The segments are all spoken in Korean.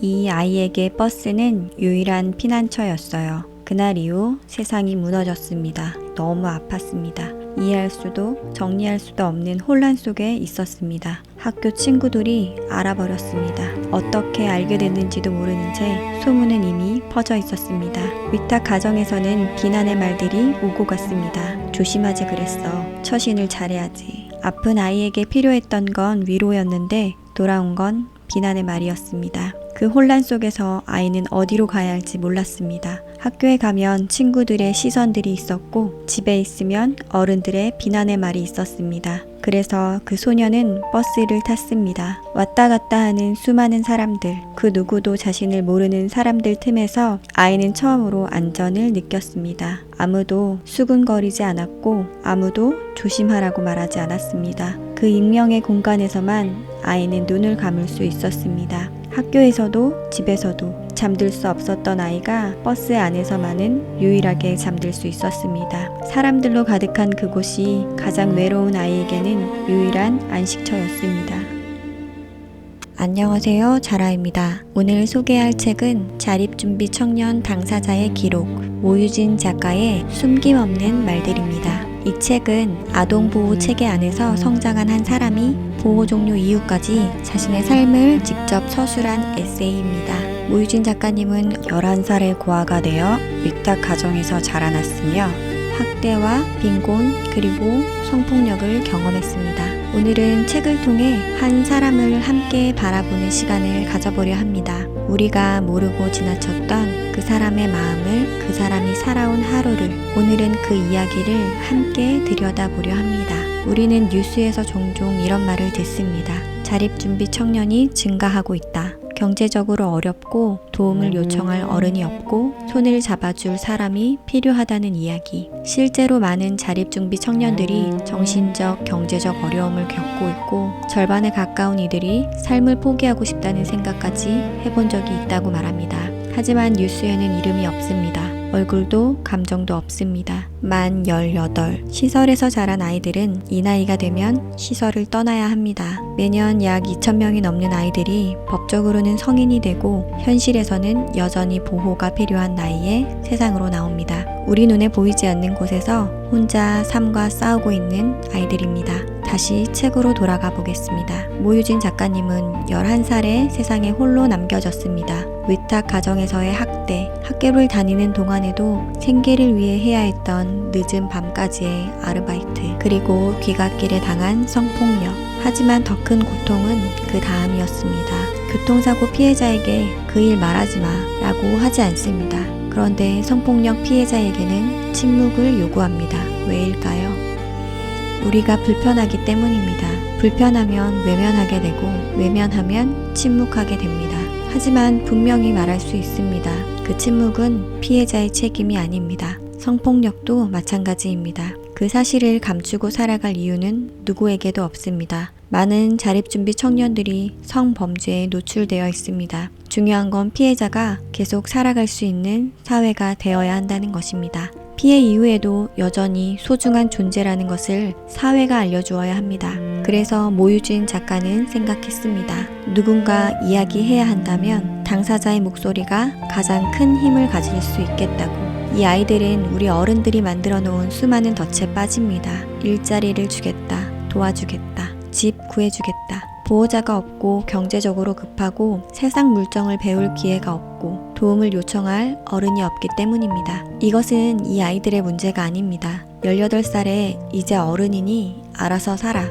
이 아이에게 버스는 유일한 피난처였어요. 그날 이후 세상이 무너졌습니다. 너무 아팠습니다. 이해할 수도 정리할 수도 없는 혼란 속에 있었습니다. 학교 친구들이 알아버렸습니다. 어떻게 알게 됐는지도 모르는 채 소문은 이미 퍼져 있었습니다. 위탁 가정에서는 비난의 말들이 오고 갔습니다. 조심하지 그랬어. 처신을 잘해야지. 아픈 아이에게 필요했던 건 위로였는데 돌아온 건 비난의 말이었습니다. 그 혼란 속에서 아이는 어디로 가야 할지 몰랐습니다. 학교에 가면 친구들의 시선들이 있었고 집에 있으면 어른들의 비난의 말이 있었습니다. 그래서 그 소녀는 버스를 탔습니다. 왔다 갔다 하는 수많은 사람들, 그 누구도 자신을 모르는 사람들 틈에서 아이는 처음으로 안전을 느꼈습니다. 아무도 수근거리지 않았고 아무도 조심하라고 말하지 않았습니다. 그 익명의 공간에서만 아이는 눈을 감을 수 있었습니다. 학교에서도 집에서도 잠들 수 없었던 아이가 버스 안에서만은 유일하게 잠들 수 있었습니다. 사람들로 가득한 그곳이 가장 외로운 아이에게는 유일한 안식처였습니다. 안녕하세요, 자라입니다. 오늘 소개할 책은 자립준비 청년 당사자의 기록, 모유진 작가의 숨김없는 말들입니다. 이 책은 아동보호 체계 안에서 성장한 한 사람이 보호 종료 이후까지 자신의 삶을 직접 서술한 에세이입니다. 모유진 작가님은 11살의 고아가 되어 위탁 가정에서 자라났으며 학대와 빈곤 그리고 성폭력을 경험했습니다. 오늘은 책을 통해 한 사람을 함께 바라보는 시간을 가져보려 합니다. 우리가 모르고 지나쳤던 그 사람의 마음을, 그 사람이 살아온 하루를, 오늘은 그 이야기를 함께 들여다보려 합니다. 우리는 뉴스에서 종종 이런 말을 듣습니다. 자립준비 청년이 증가하고 있다. 경제적으로 어렵고 도움을 요청할 어른이 없고 손을 잡아줄 사람이 필요하다는 이야기. 실제로 많은 자립준비 청년들이 정신적, 경제적 어려움을 겪고 있고 절반에 가까운 이들이 삶을 포기하고 싶다는 생각까지 해본 적이 있다고 말합니다. 하지만 뉴스에는 이름이 없습니다. 얼굴도 감정도 없습니다. 만 18. 시설에서 자란 아이들은 이 나이가 되면 시설을 떠나야 합니다. 매년 약 2,000명이 넘는 아이들이 법적으로는 성인이 되고 현실에서는 여전히 보호가 필요한 나이에 세상으로 나옵니다. 우리 눈에 보이지 않는 곳에서 혼자 삶과 싸우고 있는 아이들입니다. 다시 책으로 돌아가 보겠습니다. 모유진 작가님은 11살에 세상에 홀로 남겨졌습니다. 위탁 가정에서의 학대, 학교를 다니는 동안에도 생계를 위해 해야 했던 늦은 밤까지의 아르바이트, 그리고 귀갓길에 당한 성폭력. 하지만 더 큰 고통은 그 다음이었습니다. 교통사고 피해자에게 그 일 말하지 마 라고 하지 않습니다. 그런데 성폭력 피해자에게는 침묵을 요구합니다. 왜일까요? 우리가 불편하기 때문입니다. 불편하면 외면하게 되고 외면하면 침묵하게 됩니다. 하지만 분명히 말할 수 있습니다. 그 침묵은 피해자의 책임이 아닙니다. 성폭력도 마찬가지입니다. 그 사실을 감추고 살아갈 이유는 누구에게도 없습니다. 많은 자립준비 청년들이 성범죄에 노출되어 있습니다. 중요한 건 피해자가 계속 살아갈 수 있는 사회가 되어야 한다는 것입니다. 피해 이후에도 여전히 소중한 존재라는 것을 사회가 알려주어야 합니다. 그래서 모유진 작가는 생각했습니다. 누군가 이야기해야 한다면 당사자의 목소리가 가장 큰 힘을 가질 수 있겠다고. 이 아이들은 우리 어른들이 만들어 놓은 수많은 덫에 빠집니다. 일자리를 주겠다, 도와주겠다, 집 구해주겠다. 보호자가 없고 경제적으로 급하고 세상 물정을 배울 기회가 없고 도움을 요청할 어른이 없기 때문입니다. 이것은 이 아이들의 문제가 아닙니다. 18살에 이제 어른이니 알아서 살아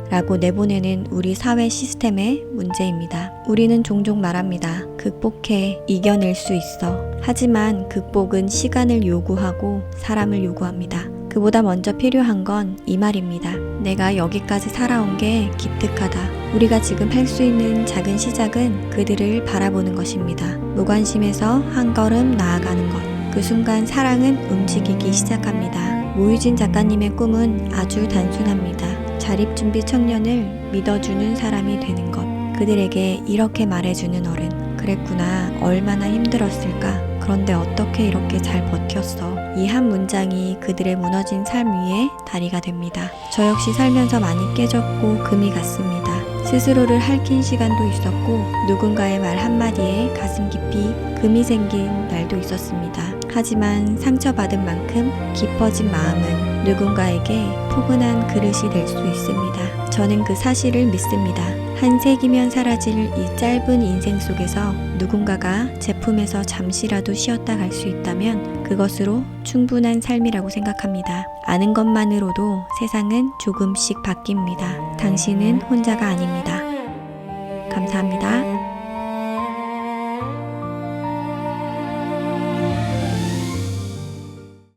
라고 내보내는 우리 사회 시스템의 문제입니다. 우리는 종종 말합니다. 극복해, 이겨낼 수 있어. 하지만 극복은 시간을 요구하고 사람을 요구합니다. 그보다 먼저 필요한 건 이 말입니다. 내가 여기까지 살아온 게 기특하다. 우리가 지금 할 수 있는 작은 시작은 그들을 바라보는 것입니다. 무관심에서 한 걸음 나아가는 것. 그 순간 사랑은 움직이기 시작합니다. 모유진 작가님의 꿈은 아주 단순합니다. 자립준비 청년을 믿어주는 사람이 되는 것. 그들에게 이렇게 말해주는 어른. 그랬구나. 얼마나 힘들었을까. 그런데 어떻게 이렇게 잘 버텼어. 이 한 문장이 그들의 무너진 삶 위에 다리가 됩니다. 저 역시 살면서 많이 깨졌고 금이 갔습니다. 스스로를 핥힌 시간도 있었고 누군가의 말 한마디에 가슴 깊이 금이 생긴 날도 있었습니다. 하지만 상처받은 만큼 깊어진 마음은 누군가에게 포근한 그릇이 될 수 있습니다. 저는 그 사실을 믿습니다. 한 세기면 사라질 이 짧은 인생 속에서 누군가가 제품에서 잠시라도 쉬었다 갈 수 있다면 그것으로 충분한 삶이라고 생각합니다. 아는 것만으로도 세상은 조금씩 바뀝니다. 당신은 혼자가 아닙니다. 감사합니다.